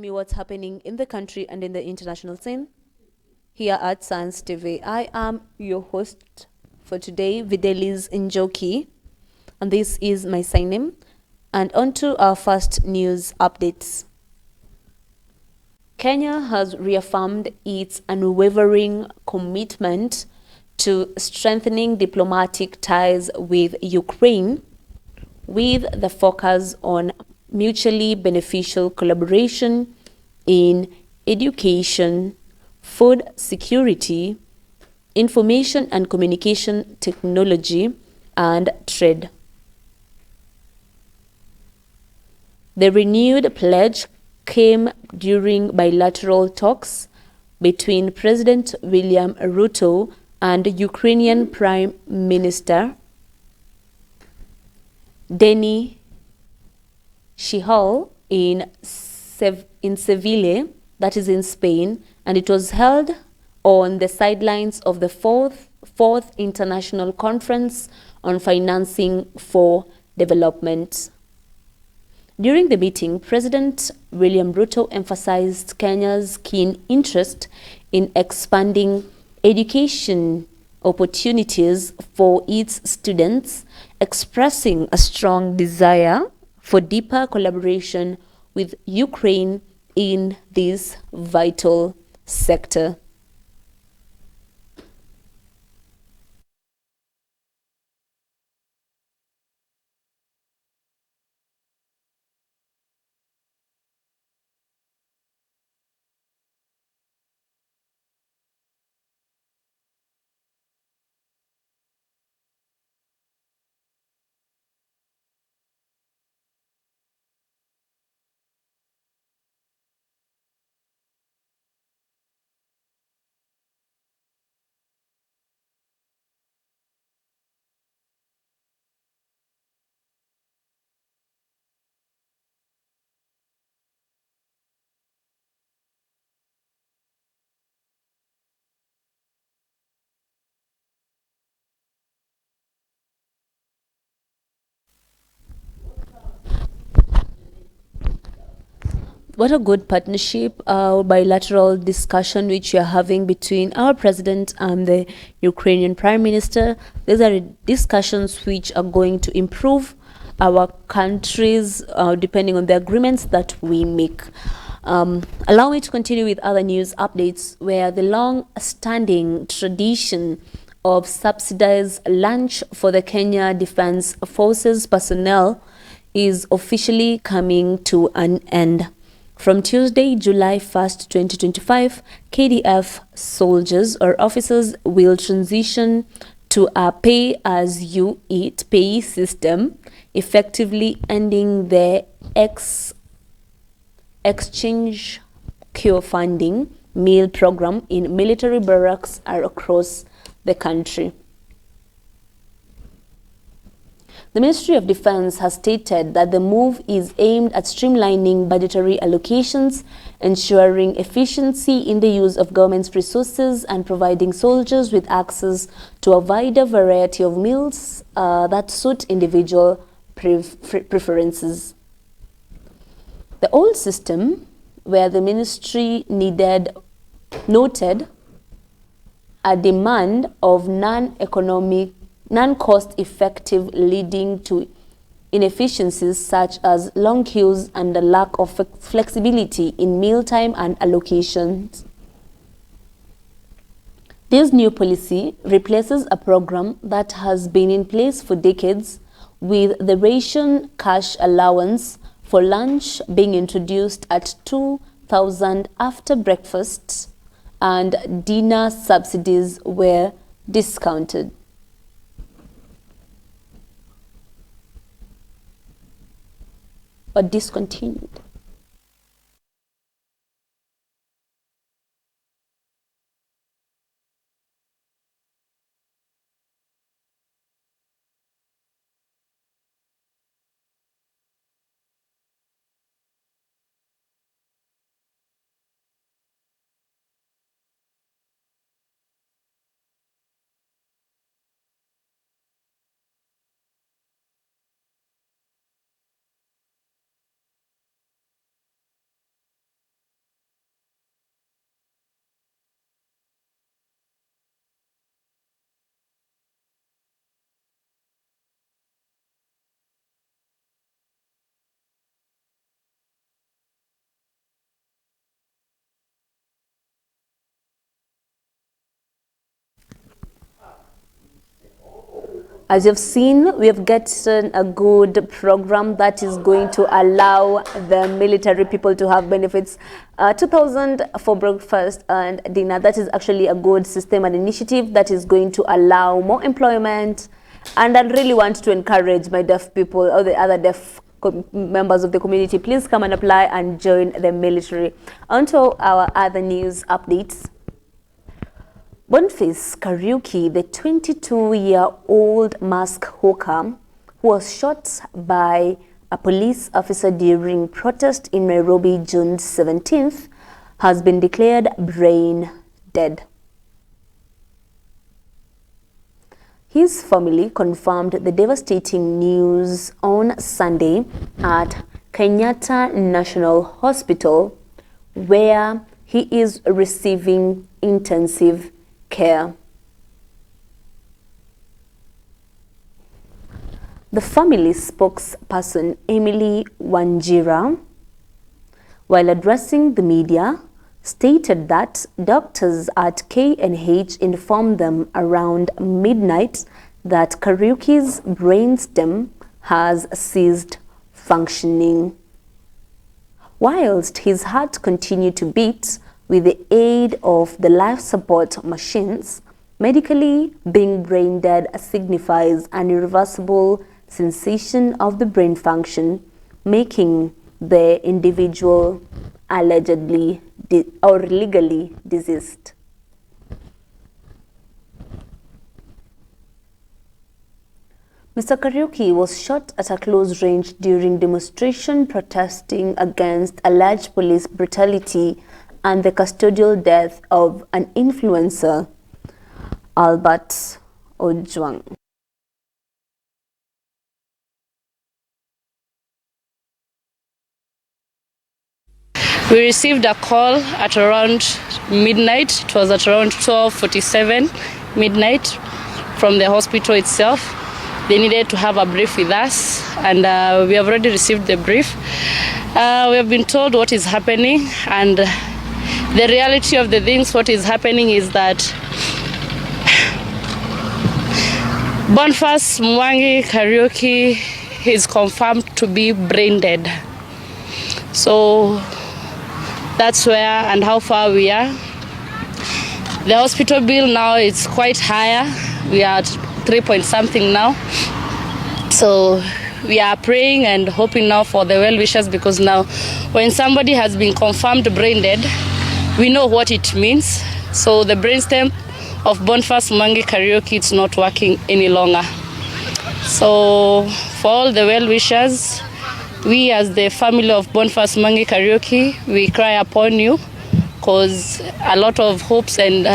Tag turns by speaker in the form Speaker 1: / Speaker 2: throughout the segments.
Speaker 1: Me what's happening in the country and in the international scene here at Science TV. I am your host for today, Videlis Njoki, and this is my sign name. And on to our first news updates. Kenya has reaffirmed its unwavering commitment to strengthening diplomatic ties with Ukraine, with the focus on mutually beneficial collaboration in education, food security, information and communication technology, and trade. The renewed pledge came during bilateral talks between President William Ruto and Ukrainian Prime Minister Denis Shmyhal in Seville, that is in Spain, and it was held on the sidelines of the fourth International Conference on Financing for Development. During the meeting, President William Ruto emphasized Kenya's keen interest in expanding education opportunities for its students, expressing a strong desire for deeper collaboration with Ukraine in this vital sector. What a good partnership, bilateral discussion which we are having between our president and the Ukrainian prime minister. These are discussions which are going to improve our countries depending on the agreements that we make. Allow me to continue with other news updates where the long-standing tradition of subsidized lunch for the Kenya Defense Forces personnel is officially coming to an end. From Tuesday, July 1st, 2025, KDF soldiers or officers will transition to a pay-as-you-eat pay system, effectively ending the exchange cure funding meal program in military barracks across the country. The Ministry of Defense has stated that the move is aimed at streamlining budgetary allocations, ensuring efficiency in the use of government's resources, and providing soldiers with access to a wider variety of meals that suit individual preferences. The old system, where the ministry noted a demand of non-cost-effective, leading to inefficiencies such as long queues and a lack of flexibility in mealtime and allocations. This new policy replaces a program that has been in place for decades, with the ration cash allowance for lunch being introduced at 2,000 after breakfast, and dinner subsidies were discounted. Or discontinued. As you've seen, we have gotten a good program that is going to allow the military people to have benefits. 2,000 for breakfast and dinner. That is actually a good system and initiative that is going to allow more employment. And I really want to encourage my deaf people or the other deaf members of the community. Please come and apply and join the military. On to our other news updates. Boniface Kariuki, the 22-year-old mask hawker who was shot by a police officer during protest in Nairobi June 17th, has been declared brain dead. His family confirmed the devastating news on Sunday at Kenyatta National Hospital, where he is receiving intensive care. The family spokesperson, Emily Wanjira, while addressing the media, stated that doctors at KNH informed them around midnight that Kariuki's brainstem has ceased functioning. Whilst his heart continued to beat with the aid of the life support machines, medically, being brain dead signifies an irreversible cessation of the brain function, making the individual allegedly or legally deceased. Mr. Kariuki was shot at a close range during demonstration protesting against alleged police brutality and the custodial death of an influencer, Albert Ojwang.
Speaker 2: We received a call at around midnight. It was at around 12:47 midnight from the hospital itself. They needed to have a brief with us, and we have already received the brief. We have been told what is happening, and the reality of the things, what is happening is that Boniface Mwangi Kariuki is confirmed to be brain dead. So that's where and how far we are. The hospital bill now is quite higher. We are at 3 point something now. So we are praying and hoping now for the well-wishers, because now when somebody has been confirmed brain dead, we know what it means. So the brainstem of Boniface Mwangi Kariuki, it's not working any longer. So for all the well-wishers, we as the family of Boniface Mwangi Kariuki, we cry upon you, because a lot of hopes and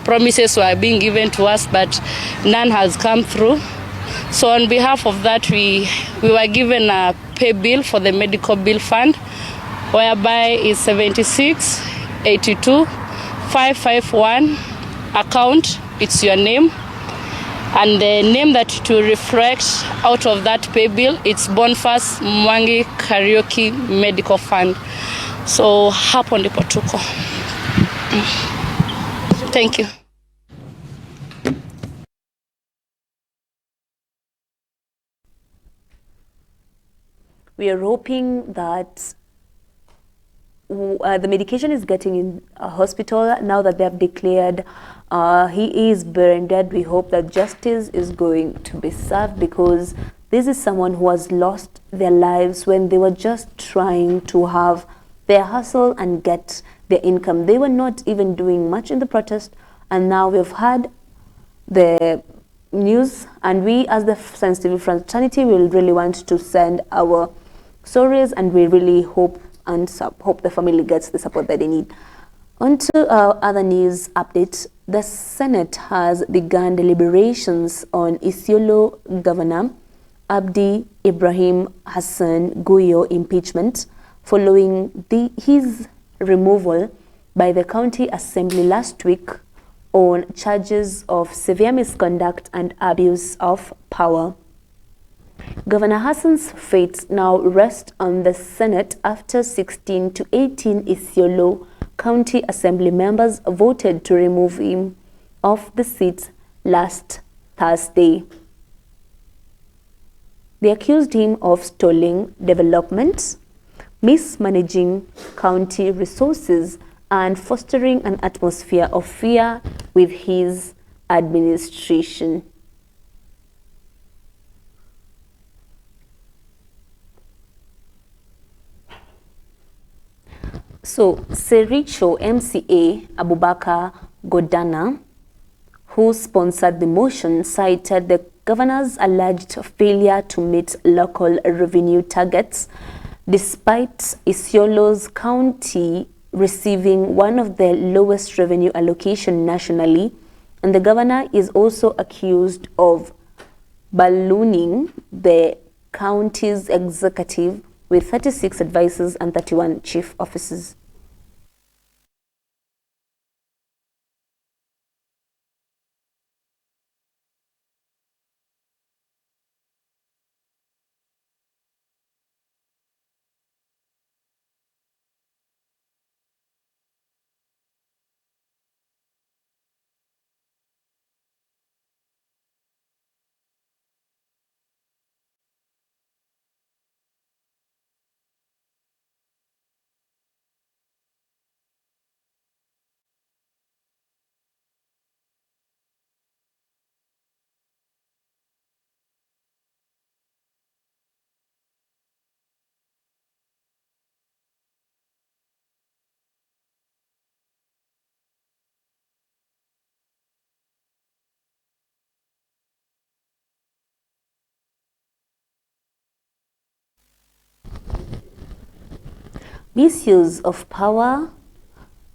Speaker 2: promises were being given to us, but none has come through. So on behalf of that, we were given a pay bill for the medical bill fund, whereby is 7682,551 account. It's your name, and the name that to reflect out of that pay bill, it's Boniface Mwangi Kariuki Medical Fund. So hapo ndipo tuko. Thank you.
Speaker 1: We are hoping that the medication is getting in a hospital now that they have declared he is brain dead. We hope that justice is going to be served, because this is someone who has lost their lives when they were just trying to have their hustle and get their income. They were not even doing much in the protest, and now we've had the news, and we as the Science TV fraternity will really want to send our stories, and we really hope hope the family gets the support that they need. On to our other news updates. The Senate has begun deliberations on Isiolo Governor Abdi Ibrahim Hassan Guyo impeachment following his removal by the county assembly last week on charges of severe misconduct and abuse of power. Governor Hassan's fate now rests on the Senate after 16 to 18 Isiolo County Assembly members voted to remove him off the seat last Thursday. They accused him of stalling development, mismanaging county resources, and fostering an atmosphere of fear with his administration. So, Sericho MCA Abubakar Godana, who sponsored the motion, cited the governor's alleged failure to meet local revenue targets, despite Isiolo's county receiving one of the lowest revenue allocation nationally, and the governor is also accused of ballooning the county's executive with 36 advisors and 31 chief officers. Misuse of power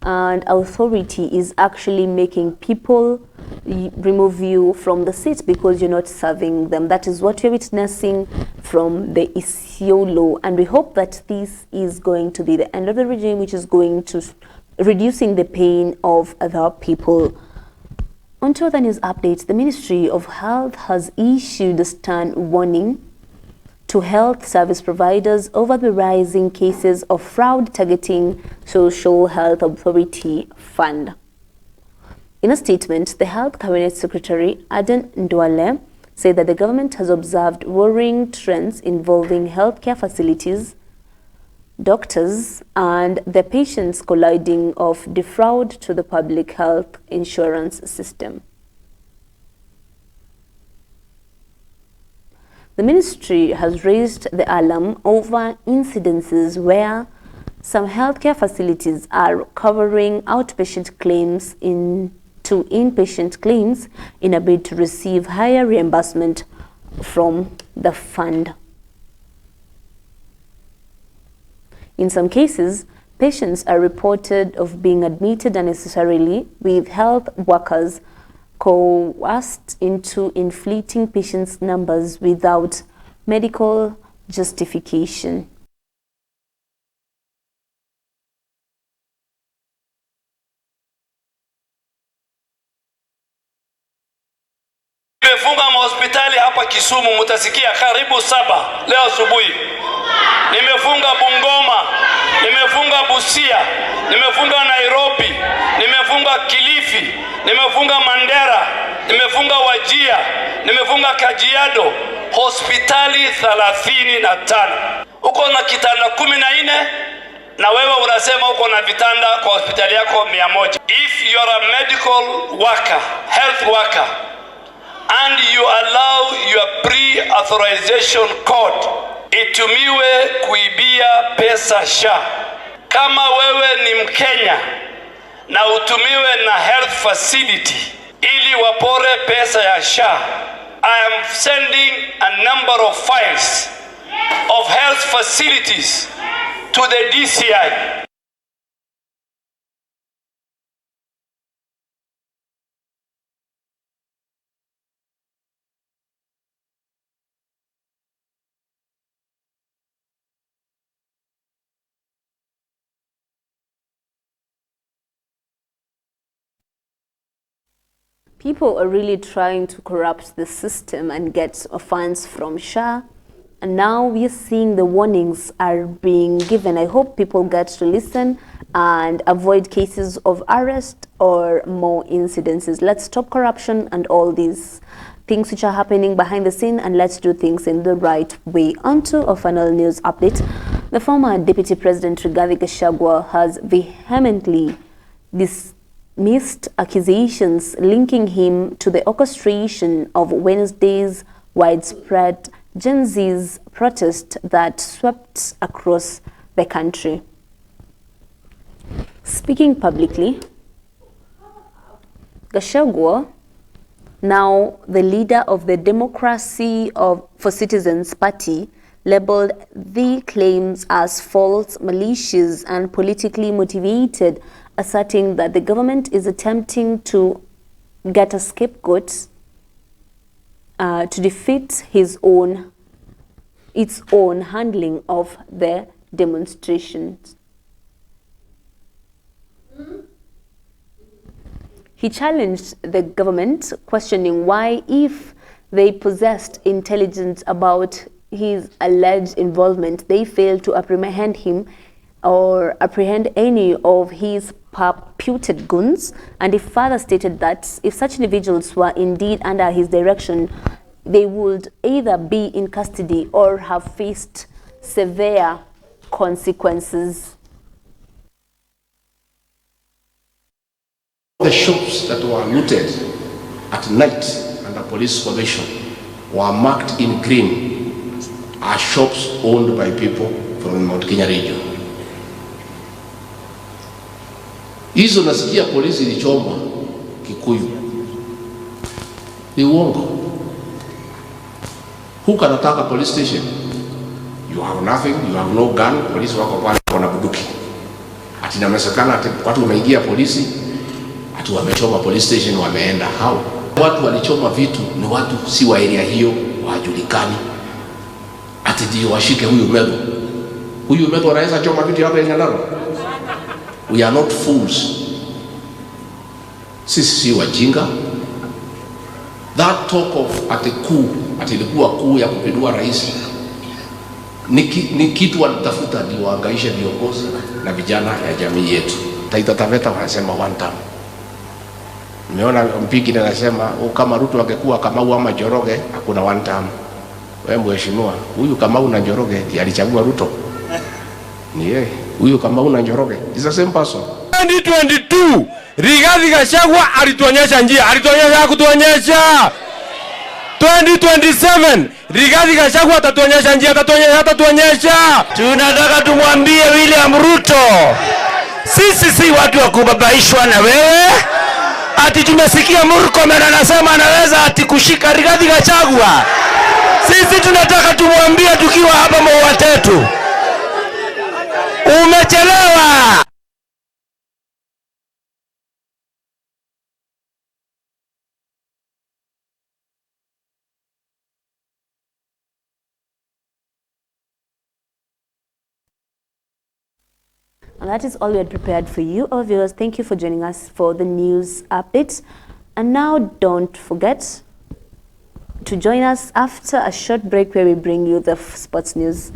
Speaker 1: and authority is actually making people remove you from the seat because you're not serving them. That is what we're witnessing from the Isiolo, and we hope that this is going to be the end of the regime, which is going to reducing the pain of the people. On to other news updates, the Ministry of Health has issued a stern warning to health service providers over the rising cases of fraud targeting Social Health Authority Fund. In a statement, the Health Cabinet Secretary Aden Ndwale said that the government has observed worrying trends involving healthcare facilities, doctors, and the patients colliding of defraud to the public health insurance system. The ministry has raised the alarm over incidences where some healthcare facilities are covering outpatient claims into inpatient claims in a bid to receive higher reimbursement from the fund. In some cases, patients are reported of being admitted unnecessarily, with health workers coerced into inflating patients' numbers without medical justification.
Speaker 3: Nimefunga mahospitali hapa Kisumu, mutasikia karibu 7 leo asubuhi. Nimefunga Bungoma, nimefunga Busia, nimefunga Nairobi, nimefunga Kilifi, nimefunga Mandera, nimefunga Wajia, nimefunga Kajiado, hospitali 35. Uko na kitanda 14 na wewe unasema uko na vitanda kwa hospitali yako 100. If you are a medical worker, health worker, and you allow your pre-authorization code itumiwe kuibia pesa SHA. Kama wewe ni Mkenya na utumiwe na health facility ili wapore pesa ya SHA, I am sending a number of files of health facilities to the DCI.
Speaker 1: People are really trying to corrupt the system and get funds from SHA. And now we are seeing the warnings are being given. I hope people get to listen and avoid cases of arrest or more incidences. Let's stop corruption and all these things. things which are happening behind the scene, and let's do things in the right way. On to a final news update. The former Deputy President Rigathi Gachagua has vehemently dismissed accusations linking him to the orchestration of Wednesday's widespread Gen Z's protest that swept across the country. Speaking publicly, Gachagua, now the leader of the Democracy for Citizens Party, labeled the claims as false, malicious, and politically motivated, asserting that the government is attempting to get a scapegoat to defeat its own handling of the demonstrations. He challenged the government, questioning why, if they possessed intelligence about his alleged involvement, they failed to apprehend him or apprehend any of his purported goons. And he further stated that if such individuals were indeed under his direction, they would either be in custody or have faced severe consequences.
Speaker 4: The shops that were looted at night under police supervision were marked in green as shops owned by people from Mount Kenya region. Hizo nasikia polisi ilichoma Kikuyu. Ni uongo. Who can attack a police station? You have nothing, you have no gun, polisi wako pale wana bunduki. Ati inasemekana ati watu wameingia polisi, ati wamechoma police station wameenda. How? Watu walichoma vitu ni watu si wa area hiyo, wajulikani. Ati ndio washike huyu Medho. Huyu Medho anaweza choma vitu hapa Nyandarua? We are not fools. Sisi si wajinga. That talk of ati coup, ati ilikuwa coup ya kupindua rais, ni kitu wanatafuta ndio waangaishe viongozi na vijana ya jamii yetu. Taita Taveta wanasema one time. Nimeona mpiki anasema kama Ruto angekuwa Kamau ama Njoroge hakuna one time. Wewe mheshimiwa, huyu Kamau na Njoroge ndiye alichagua Ruto. Ni yeye. Huyu Kamau na Njoroge is the same person.
Speaker 5: 2022 Rigathi Gachagua alituonyesha njia, alituonyesha kutuonyesha. 2027 Rigathi Gachagua atatuonyesha njia, atatuonyesha. Tunataka tumwambie William Ruto, sisi si watu wa kubabaishwa na wewe. Ati tumesikia Murkomen anasema anaweza ati kushika Rigathi Gachagua. Sisi tunataka tumwambie tukiwa hapa Mwatetu, umechelewa.
Speaker 1: And that is all we had prepared for you, our viewers. Thank you for joining us for the news updates. And now don't forget to join us after a short break where we bring you the sports news.